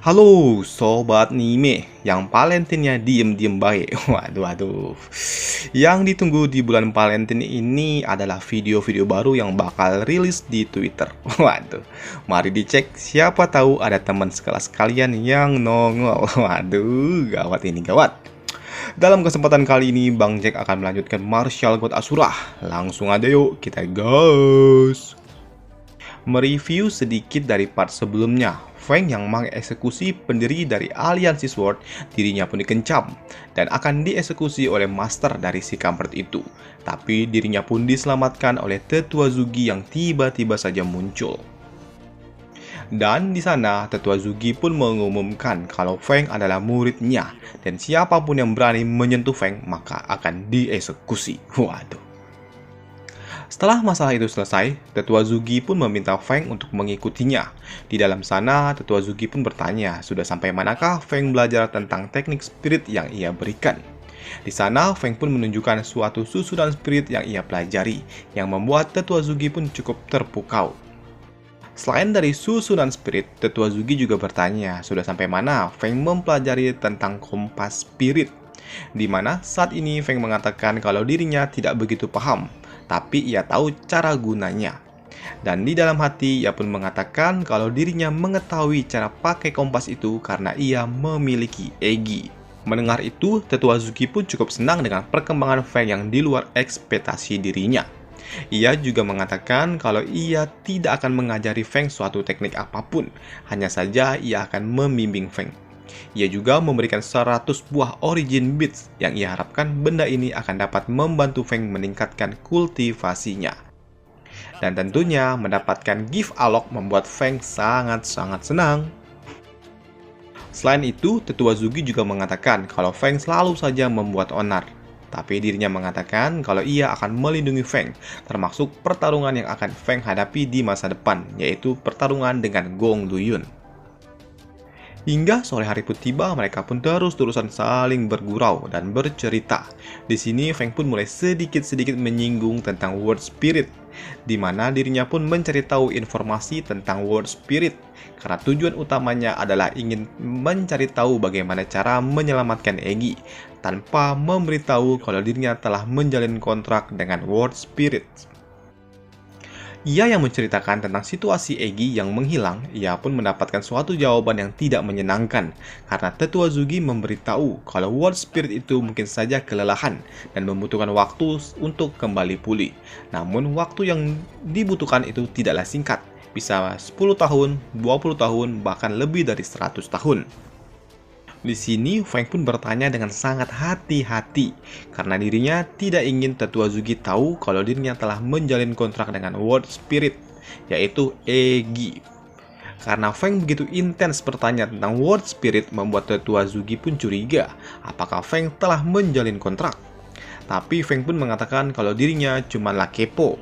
Halo Sobat Nime yang Valentinnya diem-diem baik. Waduh. Yang ditunggu di bulan Valentin ini adalah video-video baru yang bakal rilis di Twitter. Waduh, mari dicek, siapa tahu ada teman sekelas kalian yang nongol. Waduh, gawat ini gawat. Dalam kesempatan kali ini Bang Jack akan melanjutkan Martial God Asura. Langsung aja yuk kita gas. Mereview sedikit dari part sebelumnya. Feng yang mengeksekusi pendiri dari aliansi Sword, dirinya pun dikencam dan akan dieksekusi oleh master dari si kampret itu. Tapi dirinya pun diselamatkan oleh Tetua Zugi yang tiba-tiba saja muncul. Dan di sana Tetua Zugi pun mengumumkan kalau Feng adalah muridnya dan siapapun yang berani menyentuh Feng maka akan dieksekusi. Waduh. Setelah masalah itu selesai, Tetua Zugi pun meminta Feng untuk mengikutinya. Di dalam sana, Tetua Zugi pun bertanya, sudah sampai manakah Feng belajar tentang teknik spirit yang ia berikan. Di sana, Feng pun menunjukkan suatu susunan spirit yang ia pelajari, yang membuat Tetua Zugi pun cukup terpukau. Selain dari susunan spirit, Tetua Zugi juga bertanya, sudah sampai mana Feng mempelajari tentang kompas spirit. Di mana saat ini Feng mengatakan kalau dirinya tidak begitu paham, tapi ia tahu cara gunanya. Dan di dalam hati ia pun mengatakan kalau dirinya mengetahui cara pakai kompas itu karena ia memiliki Egi. Mendengar itu, Tetua Zugi pun cukup senang dengan perkembangan Feng yang di luar ekspektasi dirinya. Ia juga mengatakan kalau ia tidak akan mengajari Feng suatu teknik apapun, hanya saja ia akan membimbing Feng. Ia juga memberikan 100 buah origin beads yang ia harapkan benda ini akan dapat membantu Feng meningkatkan kultivasinya. Dan tentunya mendapatkan gift alok membuat Feng sangat-sangat senang. Selain itu, Tetua Zugi juga mengatakan kalau Feng selalu saja membuat onar. Tapi dirinya mengatakan kalau ia akan melindungi Feng, termasuk pertarungan yang akan Feng hadapi di masa depan, yaitu pertarungan dengan Gong Duyun. Hingga sore hari pun tiba, mereka pun terus-terusan saling bergurau dan bercerita. Di sini Feng pun mulai sedikit-sedikit menyinggung tentang Word Spirit, di mana dirinya pun mencari tahu informasi tentang Word Spirit, karena tujuan utamanya adalah ingin mencari tahu bagaimana cara menyelamatkan Egi, tanpa memberitahu kalau dirinya telah menjalin kontrak dengan Word Spirit. Ia yang menceritakan tentang situasi Egi yang menghilang, ia pun mendapatkan suatu jawaban yang tidak menyenangkan karena Tetua Zugi memberitahu kalau World Spirit itu mungkin saja kelelahan dan membutuhkan waktu untuk kembali pulih. Namun waktu yang dibutuhkan itu tidaklah singkat, bisa 10 tahun, 20 tahun, bahkan lebih dari 100 tahun. Di sini, Feng pun bertanya dengan sangat hati-hati, karena dirinya tidak ingin Tetua Zugi tahu kalau dirinya telah menjalin kontrak dengan World Spirit, yaitu Egi. Karena Feng begitu intens bertanya tentang World Spirit membuat Tetua Zugi pun curiga, apakah Feng telah menjalin kontrak. Tapi Feng pun mengatakan kalau dirinya cumanlah kepo.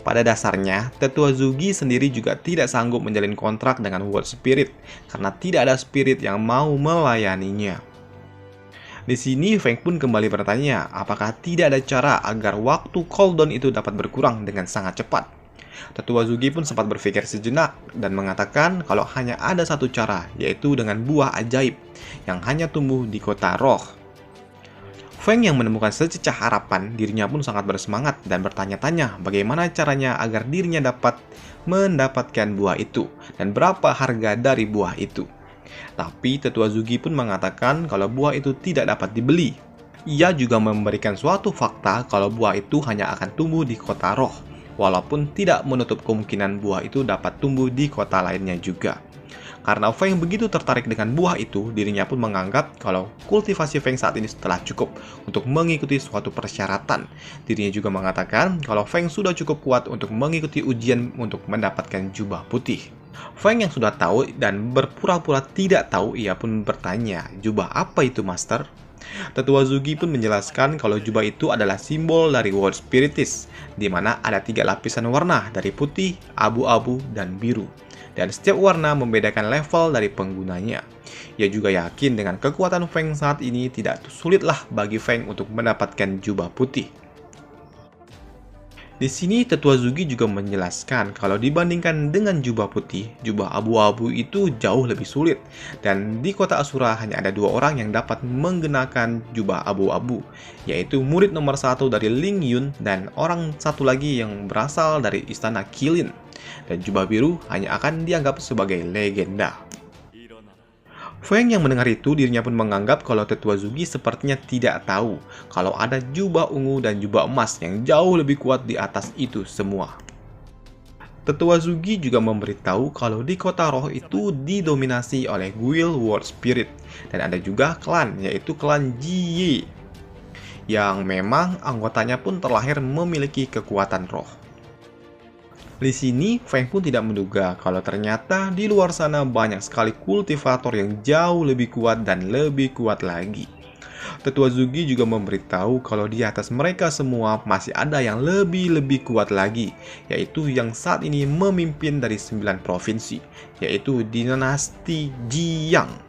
Pada dasarnya, Tetua Zugi sendiri juga tidak sanggup menjalin kontrak dengan World Spirit karena tidak ada spirit yang mau melayaninya. Di sini Feng pun kembali bertanya, apakah tidak ada cara agar waktu cooldown itu dapat berkurang dengan sangat cepat. Tetua Zugi pun sempat berpikir sejenak dan mengatakan kalau hanya ada satu cara, yaitu dengan buah ajaib yang hanya tumbuh di kota Roh. Feng yang menemukan sececah harapan, dirinya pun sangat bersemangat dan bertanya-tanya bagaimana caranya agar dirinya dapat mendapatkan buah itu dan berapa harga dari buah itu. Tapi Tetua Zugi pun mengatakan kalau buah itu tidak dapat dibeli. Ia juga memberikan suatu fakta kalau buah itu hanya akan tumbuh di kota Roh, walaupun tidak menutup kemungkinan buah itu dapat tumbuh di kota lainnya juga. Karena Feng begitu tertarik dengan buah itu, dirinya pun menganggap kalau kultivasi Feng saat ini telah cukup untuk mengikuti suatu persyaratan. Dirinya juga mengatakan kalau Feng sudah cukup kuat untuk mengikuti ujian untuk mendapatkan jubah putih. Feng yang sudah tahu dan berpura-pura tidak tahu, ia pun bertanya, jubah apa itu, Master? Tetua Zugi pun menjelaskan kalau jubah itu adalah simbol dari World Spiritis, di mana ada 3 lapisan warna dari putih, abu-abu, dan biru. Dan setiap warna membedakan level dari penggunanya. Ia juga yakin dengan kekuatan Feng saat ini tidak sulitlah bagi Feng untuk mendapatkan jubah putih. Di sini Tetua Zugi juga menjelaskan kalau dibandingkan dengan jubah putih, jubah abu-abu itu jauh lebih sulit. Dan di kota Asura hanya ada 2 orang yang dapat menggunakan jubah abu-abu, yaitu murid nomor 1 dari Ling Yun dan orang satu lagi yang berasal dari istana Qilin. Dan jubah biru hanya akan dianggap sebagai legenda. Feng yang mendengar itu, dirinya pun menganggap kalau Tetua Zugi sepertinya tidak tahu kalau ada jubah ungu dan jubah emas yang jauh lebih kuat di atas itu semua. Tetua Zugi juga memberitahu kalau di kota roh itu didominasi oleh Guild World Spirit dan ada juga klan, yaitu klan Jie, yang memang anggotanya pun terlahir memiliki kekuatan roh. Di sini, Feng pun tidak menduga kalau ternyata di luar sana banyak sekali kultivator yang jauh lebih kuat dan lebih kuat lagi. Tetua Zugi juga memberitahu kalau di atas mereka semua masih ada yang lebih kuat lagi, yaitu yang saat ini memimpin dari 9 provinsi, yaitu dinasti Jiang.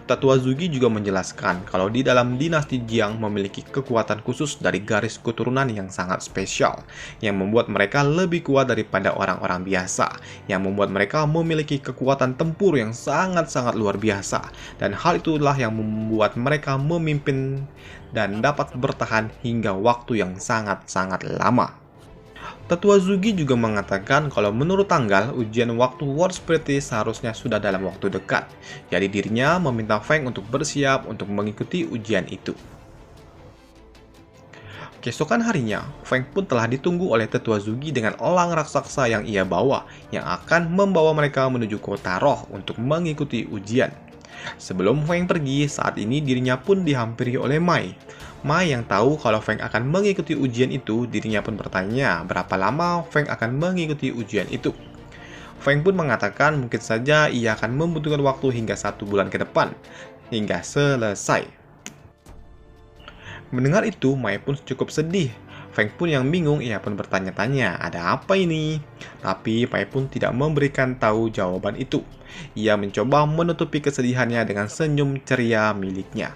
Tetua Zugi juga menjelaskan kalau di dalam dinasti Jiang memiliki kekuatan khusus dari garis keturunan yang sangat spesial, yang membuat mereka lebih kuat daripada orang-orang biasa, yang membuat mereka memiliki kekuatan tempur yang sangat-sangat luar biasa, dan hal itulah yang membuat mereka memimpin dan dapat bertahan hingga waktu yang sangat-sangat lama. Tetua Zugi juga mengatakan kalau menurut tanggal, ujian waktu World Spirit seharusnya sudah dalam waktu dekat. Jadi dirinya meminta Feng untuk bersiap untuk mengikuti ujian itu. Keesokan harinya, Feng pun telah ditunggu oleh Tetua Zugi dengan elang raksasa yang ia bawa, yang akan membawa mereka menuju kota roh untuk mengikuti ujian. Sebelum Feng pergi, saat ini dirinya pun dihampiri oleh Mai. Mai yang tahu kalau Feng akan mengikuti ujian itu, dirinya pun bertanya berapa lama Feng akan mengikuti ujian itu. Feng pun mengatakan mungkin saja ia akan membutuhkan waktu hingga 1 bulan ke depan, hingga selesai. Mendengar itu, Mai pun cukup sedih. Feng pun yang bingung, ia pun bertanya-tanya, ada apa ini? Tapi Mai pun tidak memberikan tahu jawaban itu. Ia mencoba menutupi kesedihannya dengan senyum ceria miliknya.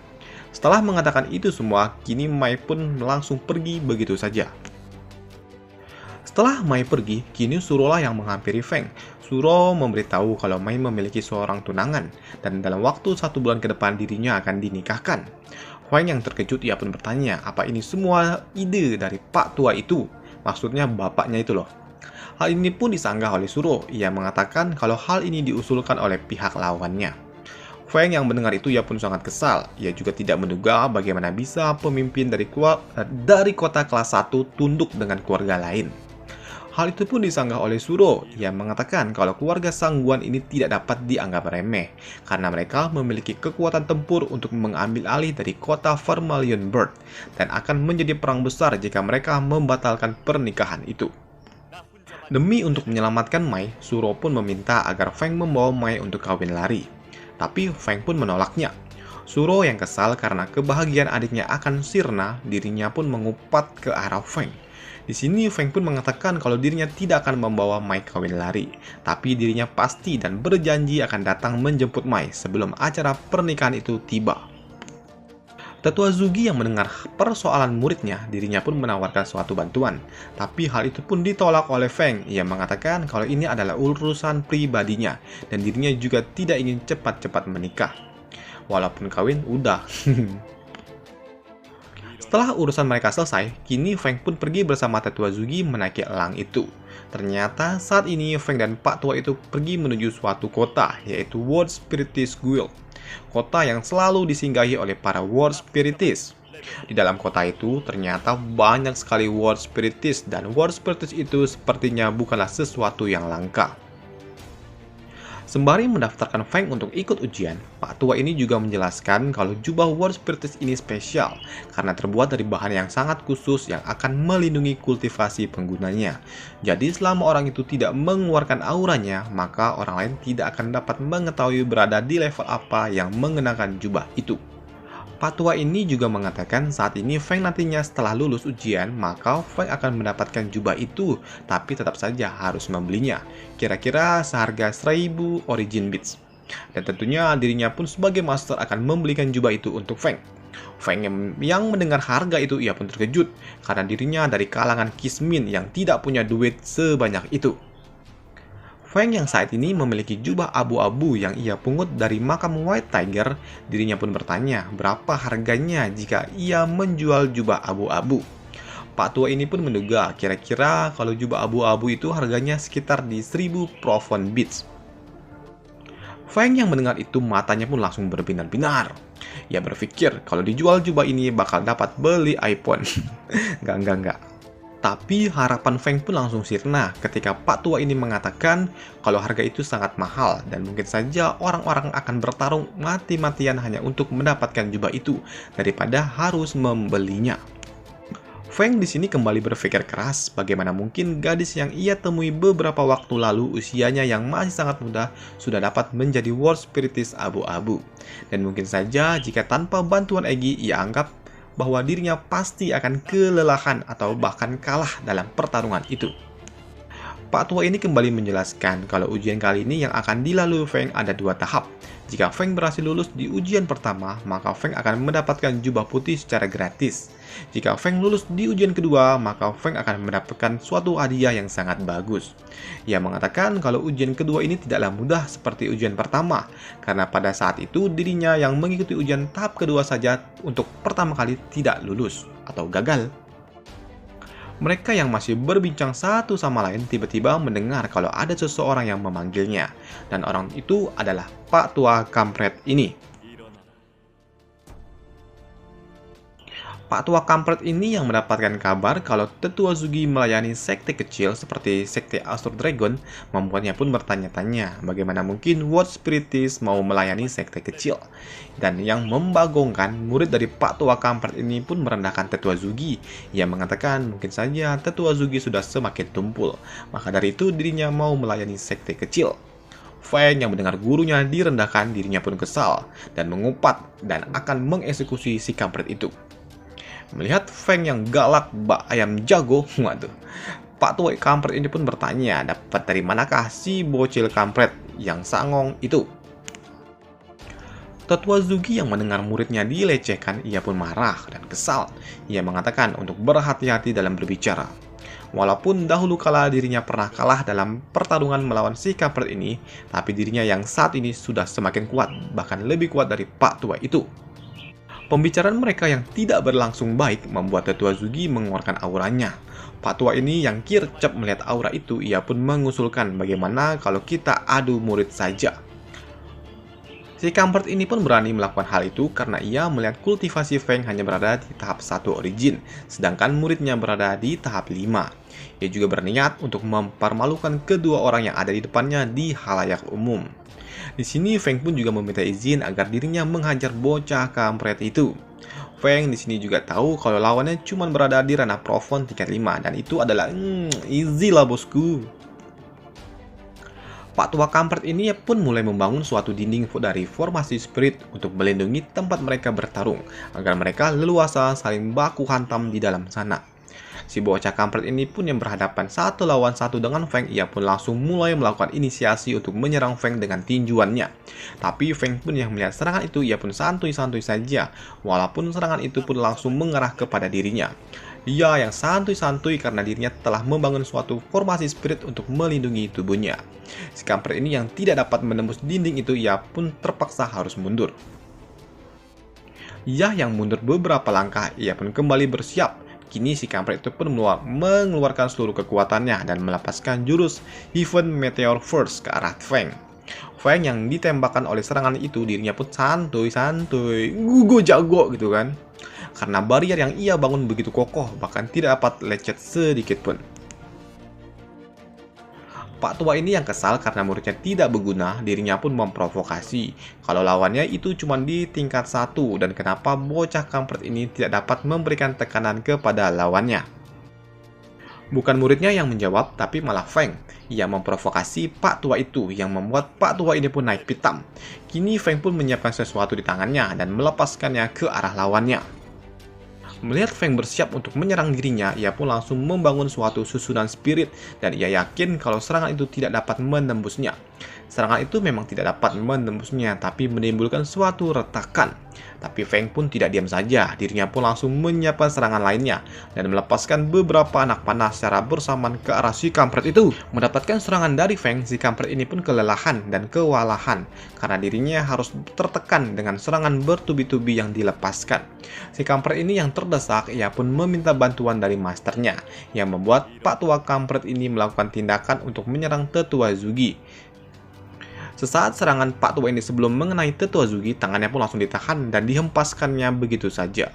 Setelah mengatakan itu semua, kini Mai pun langsung pergi begitu saja. Setelah Mai pergi, kini Surolah yang menghampiri Feng. Suro memberitahu kalau Mai memiliki seorang tunangan, dan dalam waktu 1 bulan ke depan dirinya akan dinikahkan. Feng yang terkejut, ia pun bertanya, apa ini semua ide dari Pak Tua itu? Maksudnya bapaknya itu loh. Hal ini pun disanggah oleh Suro. Ia mengatakan kalau hal ini diusulkan oleh pihak lawannya. Feng yang mendengar itu ia pun sangat kesal. Ia juga tidak menduga bagaimana bisa pemimpin dari kota kelas 1 tunduk dengan keluarga lain. Hal itu pun disanggah oleh Suro. Ia mengatakan kalau keluarga Sangguan ini tidak dapat dianggap remeh, karena mereka memiliki kekuatan tempur untuk mengambil alih dari kota Vermilion Bird, dan akan menjadi perang besar jika mereka membatalkan pernikahan itu. Demi untuk menyelamatkan Mai, Suro pun meminta agar Feng membawa Mai untuk kawin lari. Tapi Feng pun menolaknya. Suro yang kesal karena kebahagiaan adiknya akan sirna, dirinya pun mengupat ke arah Feng. Di sini Feng pun mengatakan kalau dirinya tidak akan membawa Mai kawin lari, tapi dirinya pasti dan berjanji akan datang menjemput Mai sebelum acara pernikahan itu tiba. Tetua Zugi yang mendengar persoalan muridnya, dirinya pun menawarkan suatu bantuan. Tapi hal itu pun ditolak oleh Feng. Ia mengatakan kalau ini adalah urusan pribadinya, dan dirinya juga tidak ingin cepat-cepat menikah. Walaupun kawin, udah. Setelah urusan mereka selesai, kini Feng pun pergi bersama Tetua Zugi menaiki elang itu. Ternyata saat ini Feng dan Pak Tua itu pergi menuju suatu kota, yaitu World Spiritist Guild. Kota yang selalu disinggahi oleh para World Spiritists. Di dalam kota itu ternyata banyak sekali World Spiritists, dan World Spiritists itu sepertinya bukanlah sesuatu yang langka. Sembari mendaftarkan Feng untuk ikut ujian, Pak Tua ini juga menjelaskan kalau jubah World Spiritist ini spesial karena terbuat dari bahan yang sangat khusus yang akan melindungi kultivasi penggunanya. Jadi selama orang itu tidak mengeluarkan auranya, maka orang lain tidak akan dapat mengetahui berada di level apa yang mengenakan jubah itu. Pak Tua ini juga mengatakan saat ini Feng nantinya setelah lulus ujian, maka Feng akan mendapatkan jubah itu, tapi tetap saja harus membelinya, kira-kira seharga 1000 origin bits. Dan tentunya dirinya pun sebagai master akan membelikan jubah itu untuk Feng. Feng yang mendengar harga itu ia pun terkejut karena dirinya dari kalangan kismin yang tidak punya duit sebanyak itu. Feng yang saat ini memiliki jubah abu-abu yang ia pungut dari makam White Tiger, dirinya pun bertanya berapa harganya jika ia menjual jubah abu-abu. Pak tua ini pun menduga kira-kira kalau jubah abu-abu itu harganya sekitar di 1000 Provon Beats. Feng yang mendengar itu matanya pun langsung berbinar-binar. Ia berpikir kalau dijual jubah ini bakal dapat beli iPhone. Enggak. Tapi harapan Feng pun langsung sirna ketika Pak tua ini mengatakan kalau harga itu sangat mahal dan mungkin saja orang-orang akan bertarung mati-matian hanya untuk mendapatkan jubah itu daripada harus membelinya. Feng di sini kembali berpikir keras bagaimana mungkin gadis yang ia temui beberapa waktu lalu usianya yang masih sangat muda sudah dapat menjadi World Spiritist abu-abu. Dan mungkin saja jika tanpa bantuan Egi ia anggap bahwa dirinya pasti akan kelelahan atau bahkan kalah dalam pertarungan itu. Pak tua ini kembali menjelaskan kalau ujian kali ini yang akan dilalui Feng ada 2 tahap. Jika Feng berhasil lulus di ujian pertama, maka Feng akan mendapatkan jubah putih secara gratis. Jika Feng lulus di ujian kedua, maka Feng akan mendapatkan suatu hadiah yang sangat bagus. Ia mengatakan kalau ujian kedua ini tidaklah mudah seperti ujian pertama, karena pada saat itu dirinya yang mengikuti ujian tahap kedua saja untuk pertama kali tidak lulus atau gagal. Mereka yang masih berbincang satu sama lain tiba-tiba mendengar kalau ada seseorang yang memanggilnya, dan orang itu adalah Pak tua kampret ini. Pak tua kampret ini yang mendapatkan kabar kalau Tetua Zugi melayani sekte kecil seperti sekte Asur Dragon membuatnya pun bertanya-tanya bagaimana mungkin World Spiritist mau melayani sekte kecil. Dan yang membagongkan, murid dari Pak tua kampret ini pun merendahkan Tetua Zugi. Ia mengatakan mungkin saja Tetua Zugi sudah semakin tumpul, maka dari itu dirinya mau melayani sekte kecil. Feng yang mendengar gurunya direndahkan, dirinya pun kesal dan mengumpat dan akan mengeksekusi si kampret itu. Melihat Feng yang galak bak ayam jago, waduh, Pak tua kampret ini pun bertanya dapat dari manakah si bocil kampret yang sangong itu. Tetua Zugi yang mendengar muridnya dilecehkan, ia pun marah dan kesal. Ia mengatakan untuk berhati-hati dalam berbicara. Walaupun dahulu kala dirinya pernah kalah dalam pertarungan melawan si kampret ini, tapi dirinya yang saat ini sudah semakin kuat, bahkan lebih kuat dari Pak tua itu. Pembicaraan mereka yang tidak berlangsung baik membuat Tetua Zugi mengeluarkan auranya. Pak tua ini yang kircep melihat aura itu, ia pun mengusulkan bagaimana kalau kita adu murid saja. Si kampret ini pun berani melakukan hal itu karena ia melihat kultivasi Feng hanya berada di tahap 1 origin, sedangkan muridnya berada di tahap 5. Ia juga berniat untuk mempermalukan kedua orang yang ada di depannya di halayak umum. Di sini Feng pun juga meminta izin agar dirinya menghajar bocah kampret itu. Feng di sini juga tahu kalau lawannya cuma berada di ranah Provon tingkat 5 dan itu adalah easy lah bosku. Pak tua kampret ini pun mulai membangun suatu dinding dari formasi spirit untuk melindungi tempat mereka bertarung agar mereka leluasa saling baku hantam di dalam sana. Si bocah kampret ini pun yang berhadapan 1 lawan 1 dengan Feng, ia pun langsung mulai melakukan inisiasi untuk menyerang Feng dengan tinjuannya. Tapi Feng pun yang melihat serangan itu, ia pun santuy-santuy saja, walaupun serangan itu pun langsung mengarah kepada dirinya. Ia yang santuy-santuy karena dirinya telah membangun suatu formasi spirit untuk melindungi tubuhnya. Si kampret ini yang tidak dapat menembus dinding itu, ia pun terpaksa harus mundur. Ia yang mundur beberapa langkah, ia pun kembali bersiap. Kini si kampret itu pun mengeluarkan seluruh kekuatannya dan melepaskan jurus Heaven Meteor First ke arah Feng. Feng yang ditembakkan oleh serangan itu, dirinya pun santuy-santuy, gugo jago gitu kan. Karena barrier yang ia bangun begitu kokoh, bahkan tidak dapat lecet sedikit pun. Pak tua ini yang kesal karena muridnya tidak berguna, dirinya pun memprovokasi kalau lawannya itu cuma di tingkat 1 dan kenapa bocah kampret ini tidak dapat memberikan tekanan kepada lawannya. Bukan muridnya yang menjawab, tapi malah Feng. Ia memprovokasi Pak tua itu yang membuat Pak tua ini pun naik pitam. Kini Feng pun menyiapkan sesuatu di tangannya dan melepaskannya ke arah lawannya. Melihat Feng bersiap untuk menyerang dirinya, ia pun langsung membangun suatu susunan spirit dan ia yakin kalau serangan itu tidak dapat menembusnya. Serangan itu memang tidak dapat menembusnya, tapi menimbulkan suatu retakan. Tapi Feng pun tidak diam saja, dirinya pun langsung menyiapkan serangan lainnya dan melepaskan beberapa anak panah secara bersamaan ke arah si kampret itu. Mendapatkan serangan dari Feng, si kampret ini pun kelelahan dan kewalahan karena dirinya harus tertekan dengan serangan bertubi-tubi yang dilepaskan. Si kampret ini yang terdesak, ia pun meminta bantuan dari masternya, yang membuat Pak Tua kampret ini melakukan tindakan untuk menyerang Tetua Zugi. Sesaat serangan Pak Tua ini sebelum mengenai Tetua Zugi, tangannya pun langsung ditahan dan dihempaskannya begitu saja.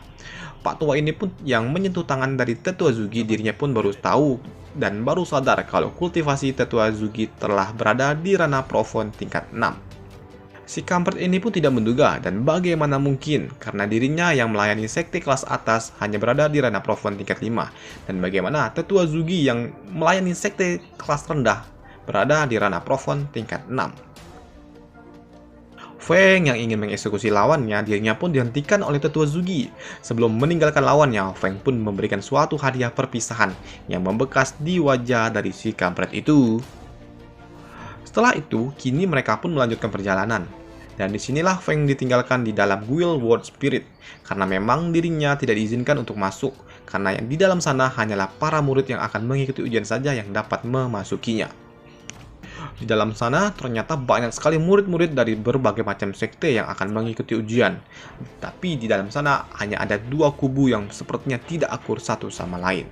Pak Tua ini pun yang menyentuh tangan dari Tetua Zugi, dirinya pun baru tahu dan baru sadar kalau kultivasi Tetua Zugi telah berada di ranah Profon tingkat 6. Si kampret ini pun tidak menduga dan bagaimana mungkin karena dirinya yang melayani sekte kelas atas hanya berada di ranah Profon tingkat 5 dan bagaimana Tetua Zugi yang melayani sekte kelas rendah berada di ranah Profon tingkat 6. Feng yang ingin mengeksekusi lawannya, dirinya pun dihentikan oleh Tetua Zugi. Sebelum meninggalkan lawannya, Feng pun memberikan suatu hadiah perpisahan yang membekas di wajah dari si kampret itu. Setelah itu, kini mereka pun melanjutkan perjalanan. Dan disinilah Feng ditinggalkan di dalam Guild World Spirit, karena memang dirinya tidak diizinkan untuk masuk, karena yang di dalam sana hanyalah para murid yang akan mengikuti ujian saja yang dapat memasukinya. Di dalam sana ternyata banyak sekali murid-murid dari berbagai macam sekte yang akan mengikuti ujian. Tapi di dalam sana hanya ada dua kubu yang sepertinya tidak akur satu sama lain.